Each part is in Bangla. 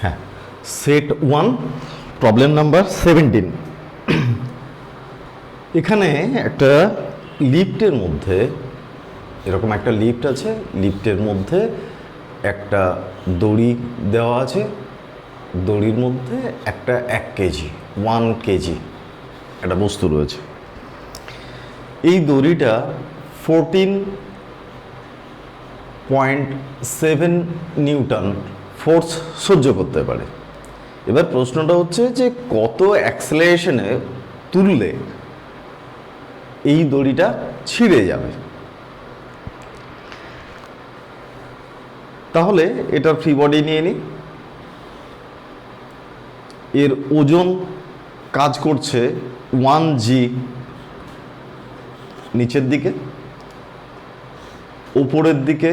হ্যাঁ, সেট 1 প্রবলেম নাম্বার 17। এখানে একটা লিফটের মধ্যে এরকম একটা লিফট আছে, লিফটের মধ্যে একটা দড়ি দেওয়া আছে, দড়ির মধ্যে একটা 1 কেজি 1 কেজি একটা বস্তু রয়েছে। এই দড়িটা 14.7 নিউটন ফোর্স সহ্য করতে পারে। এবার প্রশ্নটা হচ্ছে যে কত অ্যাক্সেলারেশনে তুললে এই দড়িটা ছিঁড়ে যাবে। তাহলে এটার ফ্রি বডি নিয়ে নিই। এর ওজন কাজ করছে 1g নিচের দিকে, উপরের দিকে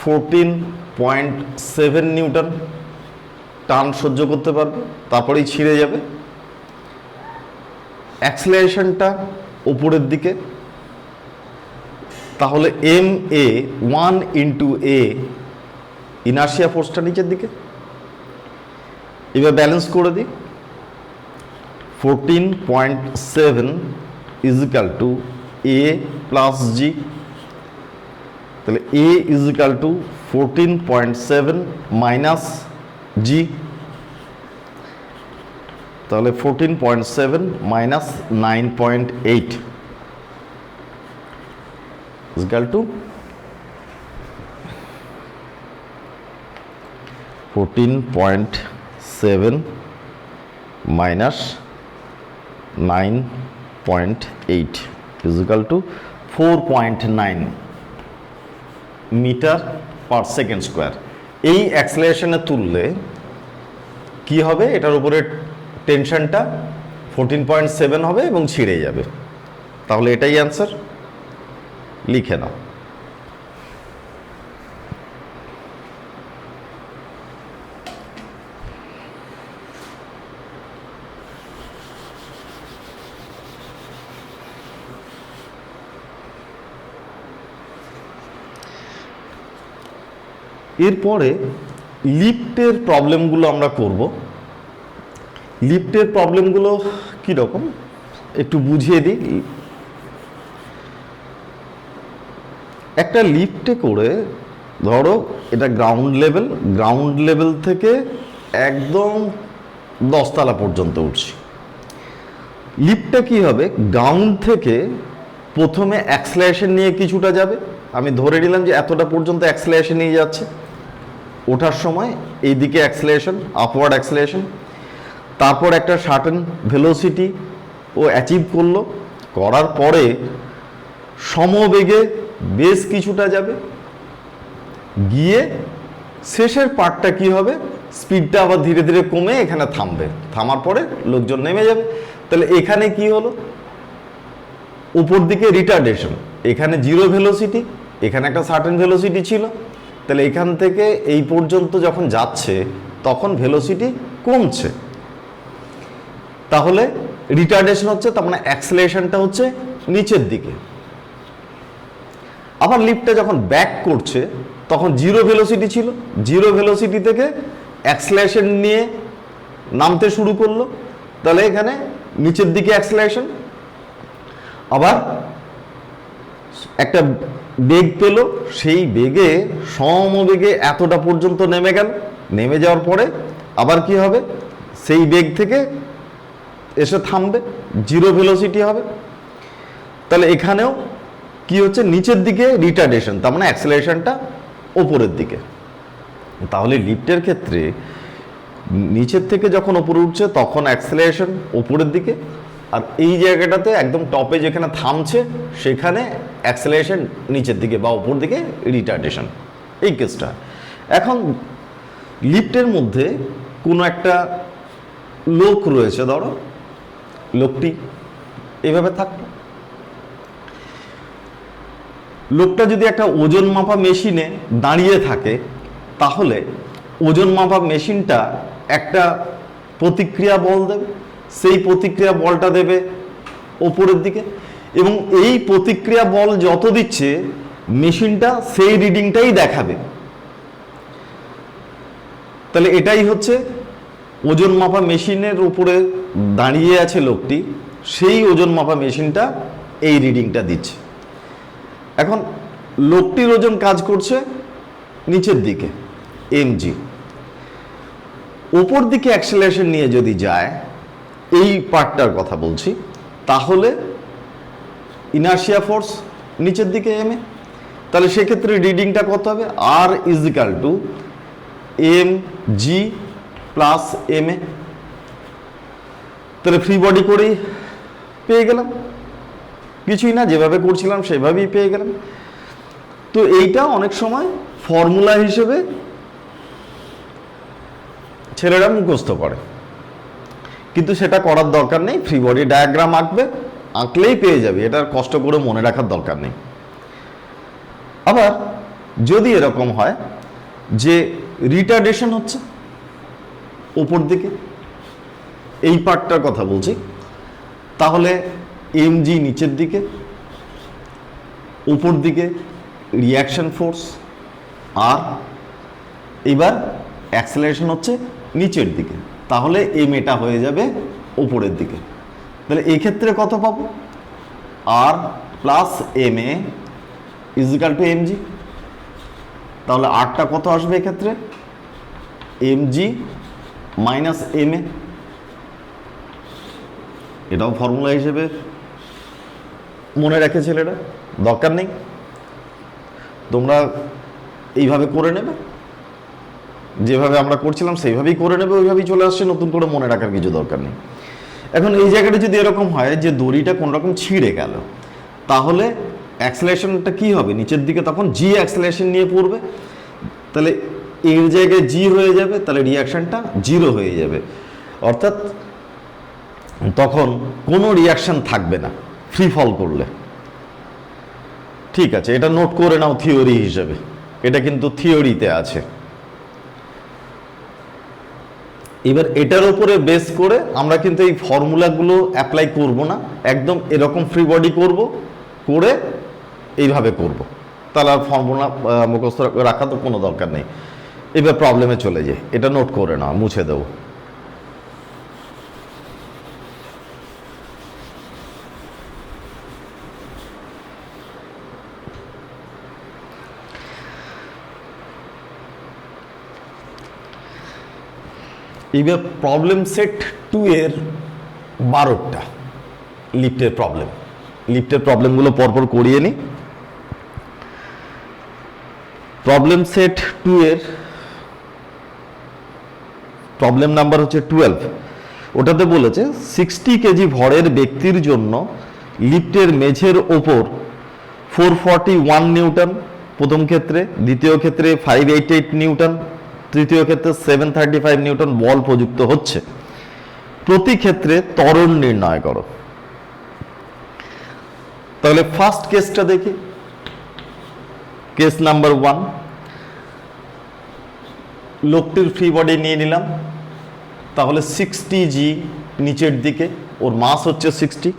14.7 নিউটন টান সহ্য করতে পারবে, তারপরেই ছিঁড়ে যাবে। অ্যাক্সেলারেশনটা উপরের দিকে, তাহলে ma 1 ইন্টু a ইনার্শিয়া ফোর্সটা নিচের দিকে। এবার ব্যালেন্স করে দিই, 14.7 is equal to a plus G. তাহলে a is equal to 14.7 minus G, তাহলে 14.7 minus 9.8 is equal to 14.7 minus 9.8 is equal to 4.9 metre per second square. এই অ্যাক্সেলারেশনে তুললে কি হবে, এটার উপরে টেনশনটা 14.7 হবে এবং ছিঁড়ে যাবে। তাহলে এটাই অ্যান্সার, লিখে নাও। এরপরে লিফটের প্রবলেমগুলো আমরা করব। লিফটের প্রবলেমগুলো কীরকম একটু বুঝিয়ে দিই। একটা লিফটে করে ধরো এটা গ্রাউন্ড লেভেল থেকে একদম 10 তলা পর্যন্ত উঠছি। লিফটটা কি হবে, গ্রাউন্ড থেকে প্রথমে অ্যাক্সেলারেশন নিয়ে কিছুটা যাবে। আমি ধরে নিলাম যে এতটা পর্যন্ত অ্যাক্সেলারেশন নিয়ে যাচ্ছে। ওঠার সময় এইদিকে অ্যাক্সেলারেশন, আপওয়ার্ড অ্যাক্সেলারেশন, তারপর একটা সার্টেন ভেলোসিটি ও অ্যাচিভ করলো, করার পরে সমবেগে বেশ কিছুটা যাবে, গিয়ে শেষের পার্টটা কি হবে, স্পিডটা আবার ধীরে ধীরে কমে এখানে থামবে, থামার পরে লোকজন নেমে যাবে। তাহলে এখানে কি হলো, উপর দিকে রিটার্ডেশন, এখানে জিরো ভেলোসিটি, এখানে একটা সার্টেন ভেলোসিটি ছিল। তাহলে এখান থেকে এই পর্যন্ত যখন যাচ্ছে তখন ভেলোসিটি কমছে, তাহলে রিটার্ডেশন হচ্ছে, তার মানে অ্যাক্সেলারেশনটা হচ্ছে নিচের দিকে। আবার লিফটটা যখন ব্যাক করছে তখন জিরো ভেলোসিটি ছিল, জিরো ভেলোসিটি থেকে অ্যাক্সেলারেশন নিয়ে নামতে শুরু করলো, তাহলে এখানে নিচের দিকে অ্যাক্সেলারেশন। আবার একটা বেগ পেল, সেই বেগে সমবেগে এতটা পর্যন্ত নেমে গেল, নেমে যাওয়ার পরে আবার কি হবে, সেই বেগ থেকে এসে থামবে, জিরো ভেলোসিটি হবে। তাহলে এখানেও কি হচ্ছে, নিচের দিকে রিটার্ডেশন, তার মানে অ্যাক্সেলারেশনটা ওপরের দিকে। তাহলে লিফটের ক্ষেত্রে নিচের থেকে যখন ওপরে উঠছে তখন অ্যাক্সেলারেশন ওপরের দিকে, আর এই জায়গাটাতে একদম টপে যেখানে থামছে সেখানে অ্যাক্সেলারেশন নিচের দিকে বা ওপর দিকে রিটার্ডেশন, এই কেসটা। এখন লিফটের মধ্যে কোনো একটা লোক রয়েছে, ধরো লোকটি এইভাবে থাকলো। লোকটা যদি একটা ওজন মাপা মেশিনে দাঁড়িয়ে থাকে, তাহলে ওজন মাপা মেশিনটা একটা প্রতিক্রিয়া বল দেবে, সেই প্রতিক্রিয়া বলটা দেবে ওপরের দিকে, এবং এই প্রতিক্রিয়া বল যত দিচ্ছে মেশিনটা সেই রিডিংটাই দেখাবে। তাহলে এটাই হচ্ছে ওজন মাপা মেশিনের উপরে দাঁড়িয়ে আছে লোকটি, সেই ওজন মাপা মেশিনটা এই রিডিংটা দিচ্ছে। এখন লোকটির ওজন কাজ করছে নিচের দিকে এমজি, উপর দিকে অ্যাক্সেলারেশন নিয়ে যদি যায়, এই পার্টটার কথা বলছি, তাহলে ইনার্শিয়া ফোর্স নিচের দিকে এম এ, তাহলে সেক্ষেত্রে রিডিংটা কত হবে? R is equal to M G plus M A. তাহলে ফ্রি বডি করেই পেয়ে গেলাম, কিছুই না, যেভাবে করছিলাম সেভাবেই পেয়ে গেলাম। তো এইটা অনেক সময় ফর্মুলা হিসেবে ছেলেরা মুখস্থ করে, কিন্তু সেটা করার দরকার নেই। ফ্রি বডি ডায়াগ্রাম আঁকবে, আঁকলেই পেয়ে যাবে, এটার কষ্ট করে মনে রাখার দরকার নেই। আবার যদি এরকম হয় যে রিটার্ডেশন হচ্ছে উপর দিকে, এই পার্টটার কথা বলছি, তাহলে এমজি নিচের দিকে, উপর দিকে রিয়াকশন ফোর্স, আর এবার অ্যাক্সেলারেশন হচ্ছে নিচের দিকে, তাহলে এম এটা হয়ে যাবে উপরের দিকে। তাহলে এই ক্ষেত্রে কত পাবো? R plus M A is equal to MG. তাহলে আরটা কত আসবে এক্ষেত্রে? MG minus M A. এটাও ফর্মুলা হিসেবে মনে রাখে ছেলেরা, দরকার নেই, তোমরা এইভাবে করে নেবে, যেভাবে আমরা করছিলাম সেইভাবেই করে নেবে, ওইভাবেই চলে আসছে, নতুন করে মনে রাখার কিছু দরকার নেই। এখন এই জায়গাটা যদি এরকম হয় যে দড়িটা কোন রকম ছিঁড়ে গেল, তাহলে অ্যাক্সেলারেশনটা কি হবে? নিচের দিকে তখন জি অ্যাক্সেলারেশন নিয়ে পড়বে, তাহলে এর জায়গায় জি হয়ে যাবে, তাহলে রিয়াকশনটা জিরো হয়ে যাবে, অর্থাৎ তখন কোনো রিয়াকশন থাকবে না ফ্রি ফল করলে। ঠিক আছে, এটা নোট করে নাও থিওরি হিসেবে, এটা কিন্তু থিওরিতে আছে। এবার এটার উপরে বেস করে আমরা কিন্তু এই ফর্মুলাগুলো অ্যাপ্লাই করব না, একদম এরকম ফ্রি বডি করব, করে এইভাবে করব, তাহলে আর ফর্মুলা মুখস্থ রাখা তো কোনো দরকার নেই। এবার প্রবলেমে চলে যায়, এটা নোট করে নাও, মুছে দেবো। এবার প্রবলেম সেট 2 এর 12টা লিফটের প্রবলেম, লিফটের প্রবলেমগুলো পরপর করিয়ে নিই। প্রবলেম সেট 2 এর প্রবলেম নাম্বার হচ্ছে 12। ওটাতে বলেছে 60 কেজি ভরের ব্যক্তির জন্য লিফটের মেঝের ওপর 441 নিউটন প্রথম ক্ষেত্রে, দ্বিতীয় ক্ষেত্রে 588 নিউটন, তৃতীয় ক্ষেত্রে 735 নিউটন বল প্রযুক্ত হচ্ছে, প্রতি ক্ষেত্রে ত্বরণ নির্ণয় করো। তাহলে ফার্স্ট কেসটা দেখি, কেস নাম্বার 1, লোকটির ফ্রি বডি নিয়ে নিলাম, তাহলে 60 জি নিচের দিকে, ওর মাস হচ্ছে 60,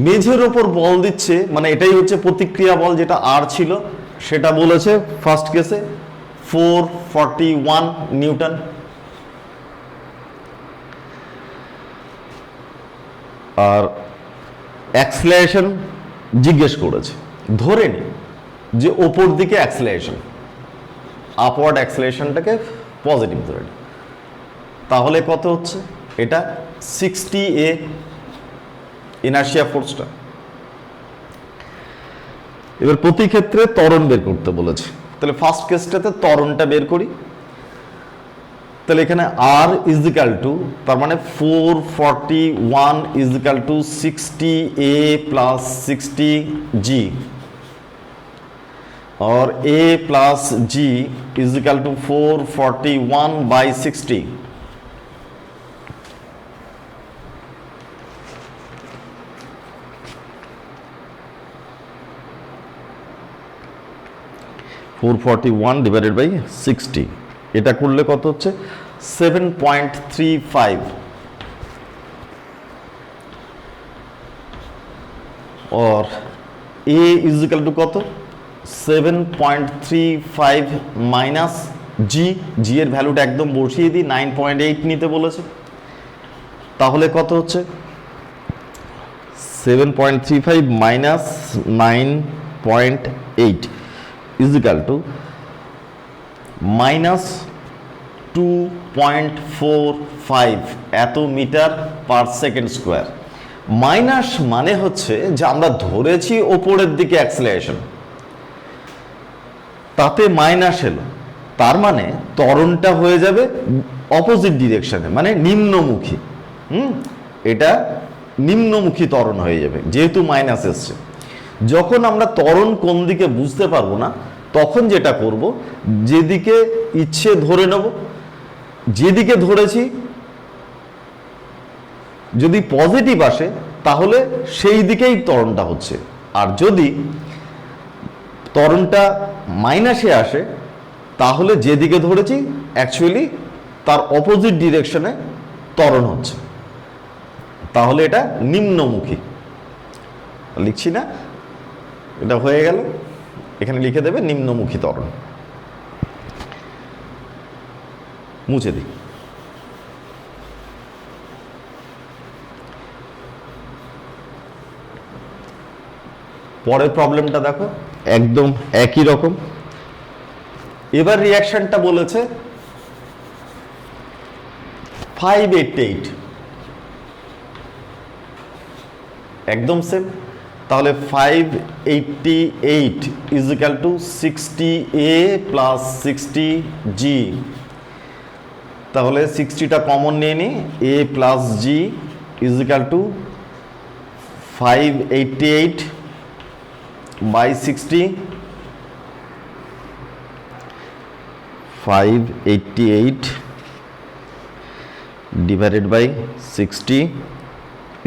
মেঝের ওপর বল দিচ্ছে, মানে এটাই হচ্ছে প্রতিক্রিয়া বল, যেটা আর ছিল সেটা বলেছে ফার্স্ট কেসে 441 নিউটন। আর অ্যাক্সেলারেশন জিজ্ঞেস করেছে, ধরে নি যে ওপর দিকে অ্যাক্সেলারেশন, আপওয়ার্ড অ্যাক্সেলারেশনটাকে পজিটিভ ধরে নি, তাহলে কত হচ্ছে? এটা 60 এ ইনার্শিয়া ফোর্সটা। এবার প্রতি ক্ষেত্রে ত্বরণ বের করতে বলেছে, তাহলে ফার্স্ট কেসটাতে ত্বরণটা বের করি। তাহলে এখানে আর ইজ ইকাল টু, তার মানে 441 is equal to 60 A plus 60 G, और a plus g is equal to 441 by 60। Divided by 60, এটা করলে কত হচ্ছে? 7.35, और a इज इक्वल टू কত? 7.35 माइनस জি, জি এর ভ্যালুটা একদম বসিয়ে দিই, 9.8 নিতে বলেছে। তাহলে কত হচ্ছে 7.35 minus 9.8 is equal to minus 2.45 এত metre per second square. Minus মানে হচ্ছে যে আমরা ধরেছি ওপরের দিকে অ্যাক্সেলারেশন, তাতে মাইনাস এলো, তার মানে ত্বরণটা হয়ে যাবে অপোজিট ডিরেকশনে, মানে নিম্নমুখী। এটা নিম্নমুখী ত্বরণ হয়ে যাবে যেহেতু মাইনাস এসছে। যখন আমরা ত্বরণ কোন দিকে বুঝতে পারবো না, তখন যেটা করব, যেদিকে ইচ্ছে ধরে নেব, যেদিকে ধরেছি যদি পজিটিভ আসে তাহলে সেই দিকেই ত্বরণটা হচ্ছে, আর যদি ত্বরণটা মাইনাসে আসে তাহলে যেদিকে ধরেছি অ্যাকচুয়ালি তার অপোজিট ডিরেকশনে ত্বরণ হচ্ছে, তাহলে এটা নিম্নমুখী। লিখছি না, এটা হয়ে গেল, এখানে লিখে দেবে নিম্নমুখী ত্বরণ, মুছে দিই। পরের প্রবলেমটা দেখো, একদম একই রকম। এবার রিয়াকশনটা বলেছে 588, একদম সেম। তাহলে 588 is equal two 60A plus 60G। তাহলে 60টা কমন নিয়ে নিই, A plus G is equal two 588 by 60, 588 divided by 60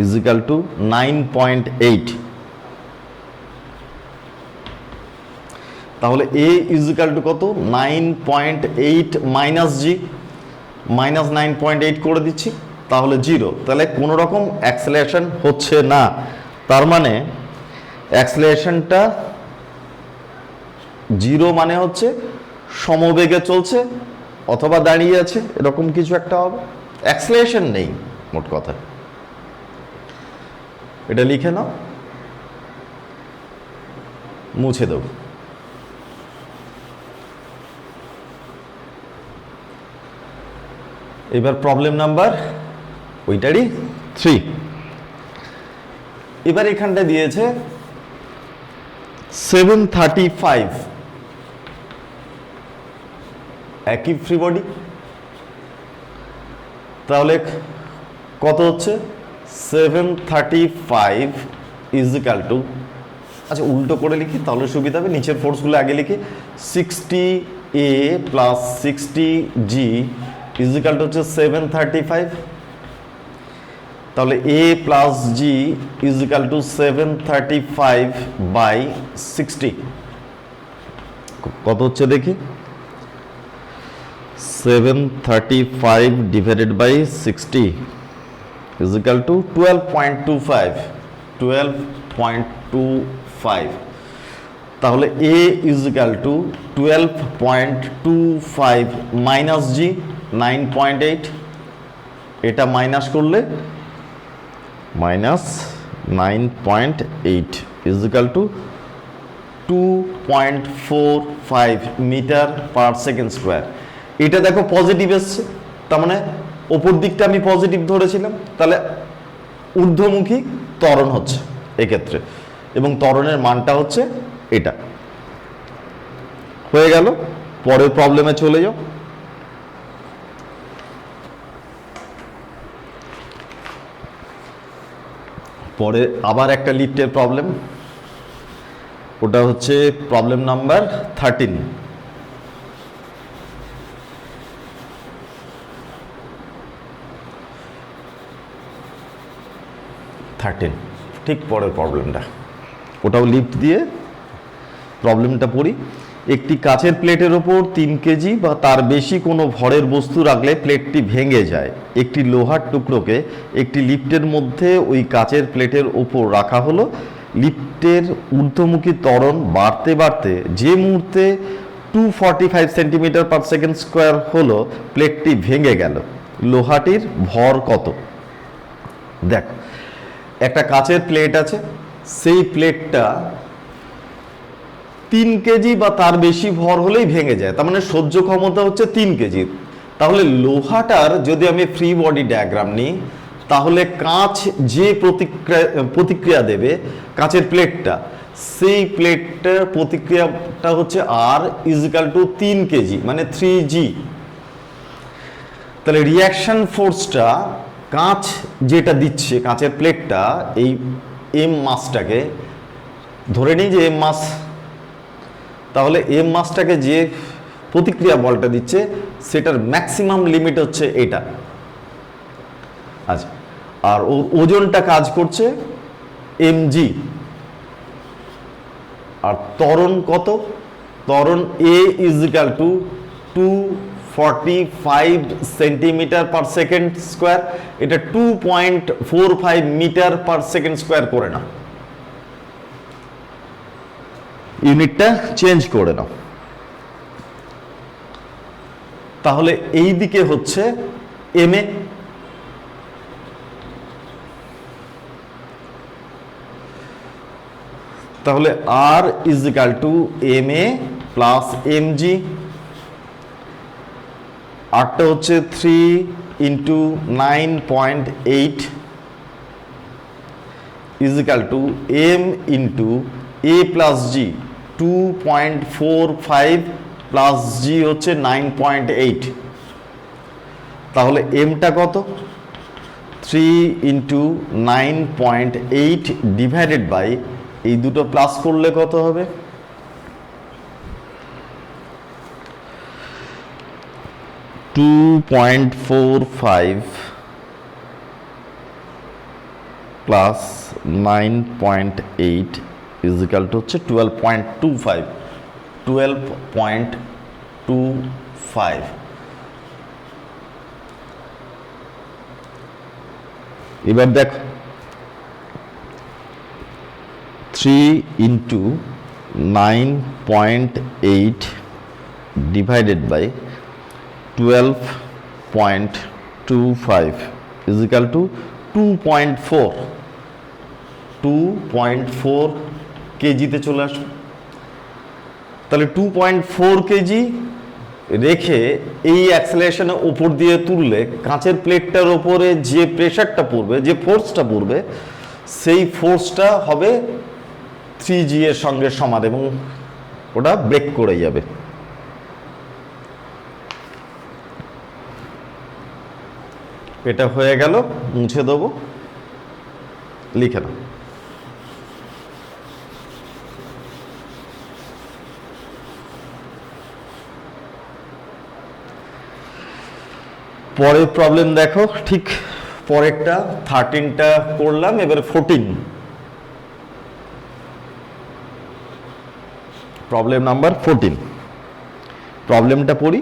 is equal to 9.8। তাহলে A is equal to কত, 9.8 মাইনাস G, মাইনাস 9.8 করে দিচ্ছি, তাহলে 0। তাহলে কোনো রকম অ্যাক্সেলারেশন হচ্ছে না, তার মানে অ্যাক্সেলারেশনটা 0 মানে হচ্ছে সমবেগে চলছে অথবা দাঁড়িয়ে আছে, এরকম কিছু একটা হবে, অ্যাক্সেলারেশন নেই মোট কথা। এটা লিখে নাও, মুছে দেব। এবার প্রবলেম নাম্বার ওইটারই 3। এবার এখানটা দিয়েছে 735, একই ফ্রি বডি, তাহলে কত হচ্ছে 735 ইজ ইকাল টু, আচ্ছা উল্টো করে লিখি তাহলে সুবিধা হবে, নিচের ফোর্সগুলো আগে লিখি, 60A plus 60G is equal two হচ্ছে 735। তাহলে A plus G is equal to 735 by 60, কত হচ্ছে দেখি, 735 divided by 60 is equal to 12.25, 12.25। তাহলে A is equal to 12.25 minus G 9.8, এটা মাইনাস করলে minus 9.8 is equal to 2.45 metre per second square. এটা দেখো পজিটিভ এসছে, তার মানে ওপর দিকটা আমি পজিটিভ ধরেছিলাম, তাহলে ঊর্ধ্বমুখী ত্বরণ হচ্ছে এক্ষেত্রে, এবং ত্বরণের মানটা হচ্ছে এটা। হয়ে গেল, পরের প্রবলেমে চলে যাও। পরে আবার একটা লিফটের প্রবলেম, ওটা হচ্ছে প্রবলেম নাম্বার 13। ঠিক পরের প্রবলেমটা, ওটাও লিফট দিয়ে প্রবলেমটা পড়ি। একটি কাচের প্লেটের ওপর 3 কেজি বা তার বেশি কোনো ভরের বস্তু রাখলে প্লেটটি ভেঙে যায়। একটি লোহার টুকরোকে একটি লিফটের মধ্যে ওই কাচের প্লেটের ওপর রাখা হলো। লিফটের ঊর্ধ্বমুখী ত্বরণ বাড়তে বাড়তে যে মুহূর্তে 245 সেন্টিমিটার পার সেকেন্ড স্কোয়ার হলো, প্লেটটি ভেঙে গেল, লোহাটির ভর কত? দেখ, একটা কাচের প্লেট আছে, সেই প্লেটটা 3 কেজি বা তার বেশি ভর হলেই ভেঙে যায়, তার মানে সহ্য ক্ষমতা হচ্ছে 3 কেজি। তাহলে লোহাটার যদি আমি ফ্রি বডি ডায়াগ্রাম নিই, তাহলে কাঁচ যে প্রতিক্রিয়া দেবে, কাঁচের প্লেটটা, সেই প্লেটটার প্রতিক্রিয়াটা হচ্ছে আর ইজিক্যাল টু 3 কেজি, মানে 3g। তাহলে রিয়াকশন ফোর্সটা কাঁচ যেটা দিচ্ছে, কাঁচের প্লেটটা এই এম মাসটাকে ধরে নিই যে এম মাস, তাহলে এম মাসটাকে যে প্রতিক্রিয়া বলটা দিচ্ছে সেটার ম্যাক্সিমাম লিমিট হচ্ছে এটা। আচ্ছা, আর ওজনটা কাজ করছে mg। আর ত্বরণ কত? ত্বরণ a is equal to 245 centimetre per second square, এটা 2.45 মিটার পার সেকেন্ড স্কোয়ার করে নাও, ইউনিটটা চেঞ্জ করে নাও। তাহলে এই দিকে হচ্ছে এম এ, তাহলে R is equal to M A plus M G. আরটা হচ্ছে 3 into 9.8 is equal to M into A plus G, 2.45 plus G হচ্ছে 9.8। তাহলে এমটা কত? 3 ইন্টু 9.8 ডিভাইডেড বাই, এই দুটো প্লাস করলে কত হবে? 2.45 প্লাস 9.8 ইজিক্যাল টু হচ্ছে 12.25। 12.25। এবার দেখো, 3 into 9.8 divided by 12.25 is equal to 2.4 কেজিতে চলে আসবে। তাহলে 2.4 কেজি রেখে এই অ্যাক্সেলারেশনের উপর দিয়ে তুললে কাঁচের প্লেটটার ওপরে যে প্রেশারটা পড়বে, যে ফোর্সটা পড়বে, সেই ফোর্সটা হবে 3g এর সঙ্গে সমান এবং ওটা ব্রেক করে যাবে। এটা হয়ে গেল, মুছে দেবো, লিখে নাও। পরের প্রবলেম দেখো, ঠিক পরেরটা 13টা করলাম, এবারে 14। Problem number 14। প্রবলেমটা পড়ি।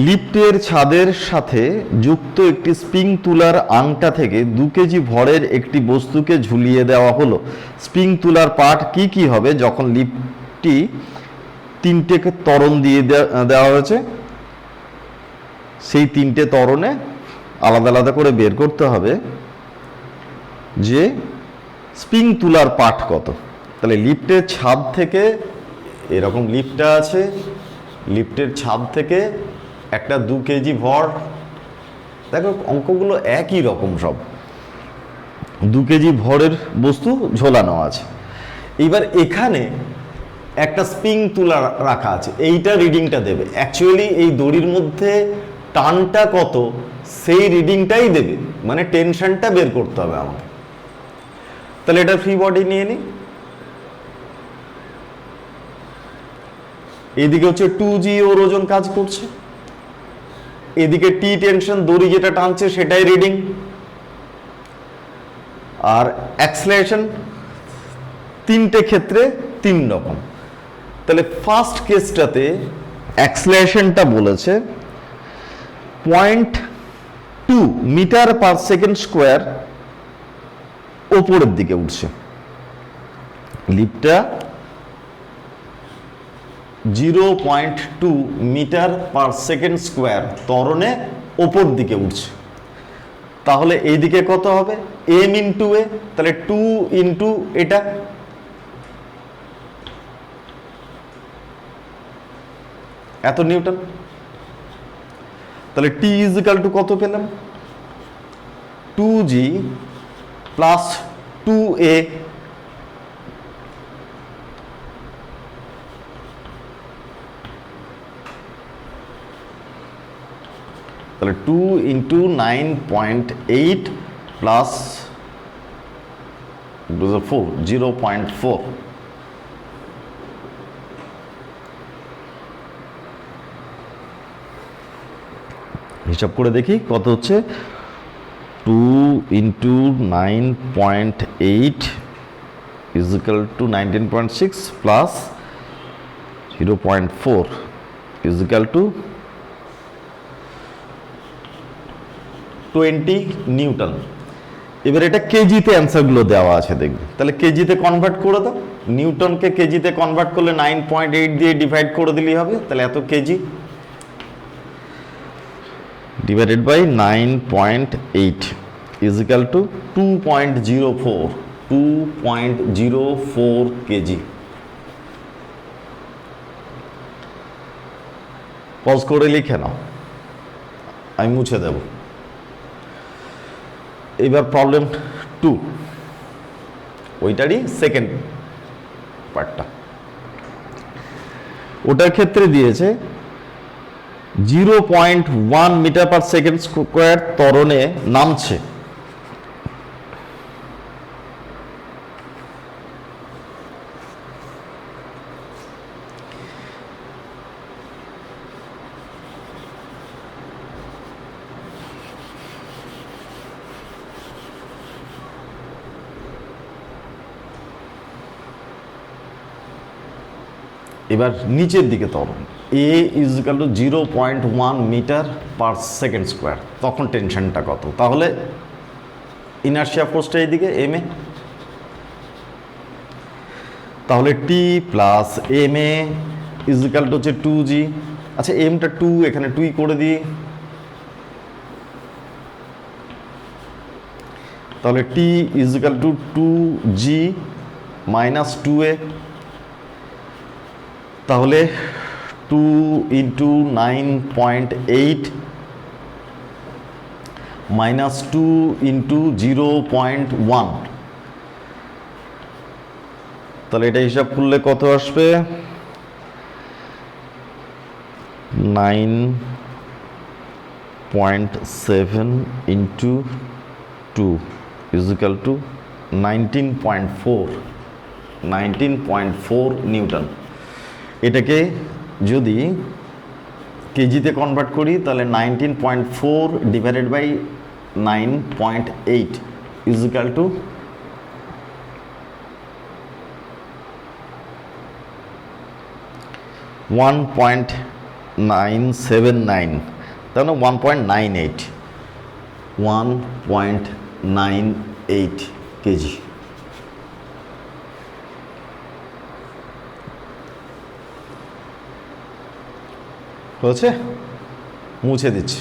লিফটের ছাদের সাথে যুক্ত একটি স্প্রিং তুলার আংটা থেকে 2 কেজি ভরের একটি বস্তুকে ঝুলিয়ে দেওয়া হলো। স্প্রিং তুলার পার্ট কি কি হবে যখন লিফটটি 3টে ত্বরণ দিয়ে দেওয়া হয়েছে? সেই 3টে ত্বরণে আলাদা আলাদা করে বের করতে হবে যে স্প্রিং তুলার পার্ট কত। তাহলে লিফটের ছাদ থেকে, এরকম লিফটটা আছে, লিফটের ছাদ থেকে একটা 2 কেজি ভর, দেখো অঙ্কগুলো একই রকম, সব 2 কেজি ভরের বস্তু ঝোলানো আছে। এইবার এখানে একটা স্প্রিং তুলা রাখা আছে, এইটা রিডিংটা দেবে। অ্যাকচুয়ালি এই দড়ির মধ্যে টানটা কত সেই রিডিংটাই দেবে, মানে টেনশনটা বের করতে হবে আমাকে। তাহলে এটা ফ্রি বডি নিয়ে নিই। এদিকে হচ্ছে 2g ওর ওজন কাজ করছে, এদিকে টি টেনশন, দড়ি যেটা টানছে সেটাই রিডিং, আর অ্যাক্সেলারেশন 3টে ক্ষেত্রে 3 রকম। তাহলে ফার্স্ট কেসটাতে অ্যাক্সেলারেশনটা বলেছে 0.2 মিটার পার সেকেন্ড স্কোয়ার ওপরের দিকে উঠছে। লিফটটা 0.2 মিটার পার সেকেন্ড স্কোয়ার ত্বরণে ওপর দিকে উঠছে, তাহলে এইদিকে কত হবে m ইন্টু এ, তাহলে 2 ইন্টু এটা, এত নিউটন। তাহলে টি ইজ ইকাল টু কত পেলাম 2g প্লাস 2a, তাহলে 2 ইন্টু 9.8 প্লাস 4, 0.4। হিসাব করে দেখি কত হচ্ছে, 2 into 9.8 is equal two 19.6 plus 0.4 is equal two 20 Newton. এবার এটা কেজিতে অ্যান্সারগুলো দেওয়া আছে দেখবে, তাহলে কেজিতে কনভার্ট করে দাও, নিউটনকে কেজিতে কনভার্ট করলে 9.8 দিয়ে ডিভাইড করে দিলেই হবে, তাহলে এত KG divided by 9.8 is equal to 2.04 KG. Pause করে লিখে নাও, আমি মুছে দেব। এবার প্রবলেম 2, ওইটারই সেকেন্ড পার্টটা। ওটার ক্ষেত্রে দিয়েছে 0.1 মিটার পার সেকেন্ড স্কোয়ার ত্বরণে নামছে, এবার নিচের দিকে ত্বরণ a is equal to 0.1 metre per second square, তখন টেনশনটা কত, তাহলে ইনার্শিয়া ফোর্সটা এইদিকে m এ, তাহলে t plus m a is equal two হচ্ছে 2g। আচ্ছা mটা 2, এখানে 2 করে দিই, তাহলে t is equal two 2g minus 2a, তাহলে 2 ইন্টু 9.8 মাইনাস 2 ইন্টু 0.1, তাহলে এটা হিসাব করলে কত আসবে 9.7 into 2 is equal to 19.4 newton. এটাকে যদি কেজিতে কনভার্ট করি তাহলে 19.4 divided by 9.8 is equal to 1.979, তাহলে 1.98 কেজি। হয়েছে, মুছে দিচ্ছি।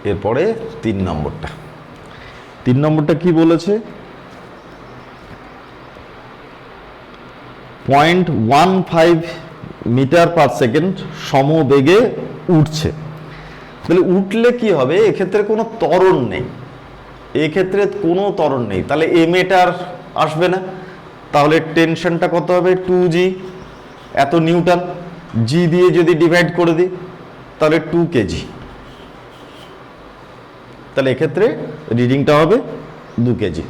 এরপরে 3 নম্বরটা কি বলেছে, 0.15 মিটার পার সেকেন্ড সমবেগে উঠছে। তাহলে উঠলে কি হবে, এক্ষেত্রে কোনো ত্বরণ নেই, তাহলে এম এটার আসবে না, তাহলে টেনশনটা কত হবে 2g, এত নিউটন, জি দিয়ে যদি ডিভাইড করে দিই তাহলে 2 কেজি, তাহলে এক্ষেত্রে রিডিংটা হবে 2 কেজি।